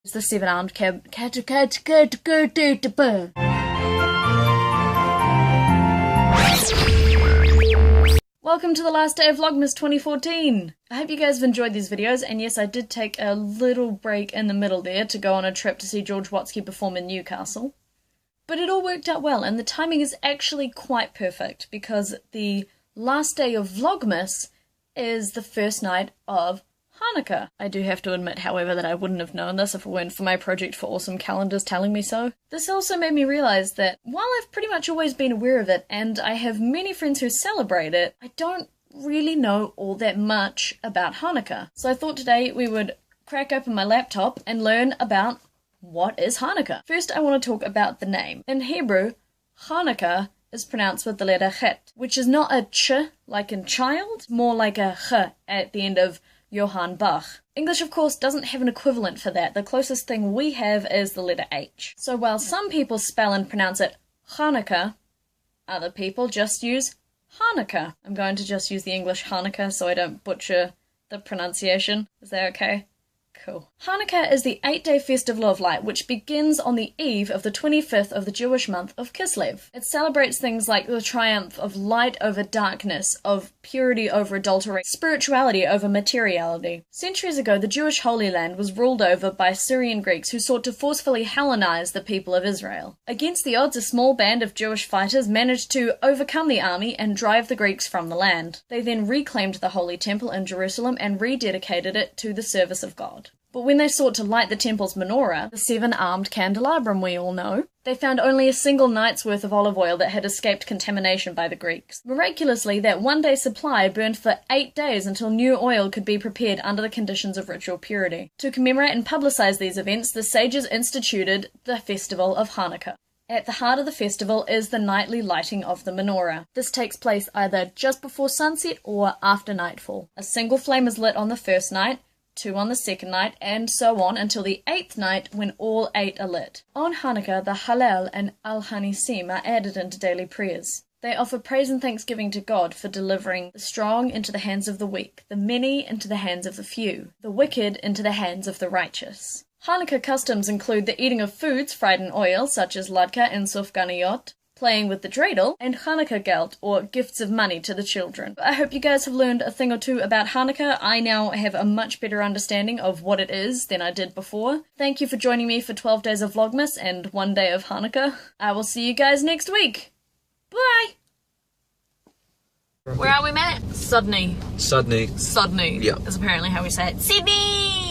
It's the seven-armed Welcome to the last day of Vlogmas 2014! I hope you guys have enjoyed these videos, and yes, I did take a little break in the middle there to go on a trip to see George Watsky perform in Newcastle. But it all worked out well, and the timing is actually quite perfect, because the last day of Vlogmas is the first night of Hanukkah. I do have to admit, however, that I wouldn't have known this if it weren't for my Project for Awesome calendars telling me so. This also made me realise that while I've pretty much always been aware of it, and I have many friends who celebrate it, I don't really know all that much about Hanukkah. So I thought today we would crack open my laptop and learn about what is Hanukkah. First, I want to talk about the name. In Hebrew, Hanukkah is pronounced with the letter chet, which is not a ch like in child, more like a ch at the end of Johann Bach. English, of course, doesn't have an equivalent for that. The closest thing we have is the letter H. So while some people spell and pronounce it Hanukkah, other people just use Hanukkah. I'm going to just use the English Hanukkah so I don't butcher the pronunciation. Is that okay? Cool. Hanukkah is the 8-day festival of light which begins on the eve of the 25th of the Jewish month of Kislev. It celebrates things like the triumph of light over darkness, of purity over adultery, spirituality over materiality. Centuries ago, the Jewish Holy Land was ruled over by Syrian Greeks who sought to forcefully Hellenize the people of Israel. Against the odds, a small band of Jewish fighters managed to overcome the army and drive the Greeks from the land. They then reclaimed the Holy Temple in Jerusalem and rededicated it to the service of God. But when they sought to light the temple's menorah, the seven-armed candelabrum we all know, they found only a single night's worth of olive oil that had escaped contamination by the Greeks. Miraculously, that one-day supply burned for 8 days until new oil could be prepared under the conditions of ritual purity. To commemorate and publicize these events, the sages instituted the festival of Hanukkah. At the heart of the festival is the nightly lighting of the menorah. This takes place either just before sunset or after nightfall. A single flame is lit on the first night, 2 on the second night, and so on until the 8th night when all 8 are lit. On Hanukkah, the Hallel and Al-Hanisim are added into daily prayers. They offer praise and thanksgiving to God for delivering the strong into the hands of the weak, the many into the hands of the few, the wicked into the hands of the righteous. Hanukkah customs include the eating of foods fried in oil, such as ladka and sufganiyot, playing with the dreidel, and Hanukkah geld, or gifts of money to the children. I hope you guys have learned a thing or two about Hanukkah. I now have a much better understanding of what it is than I did before. Thank you for joining me for 12 days of Vlogmas and 1 day of Hanukkah. I will see you guys next week. Bye! Where are we, Matt? Sydney. Sydney. Sydney. Yeah. Is apparently how we say it. Sydney!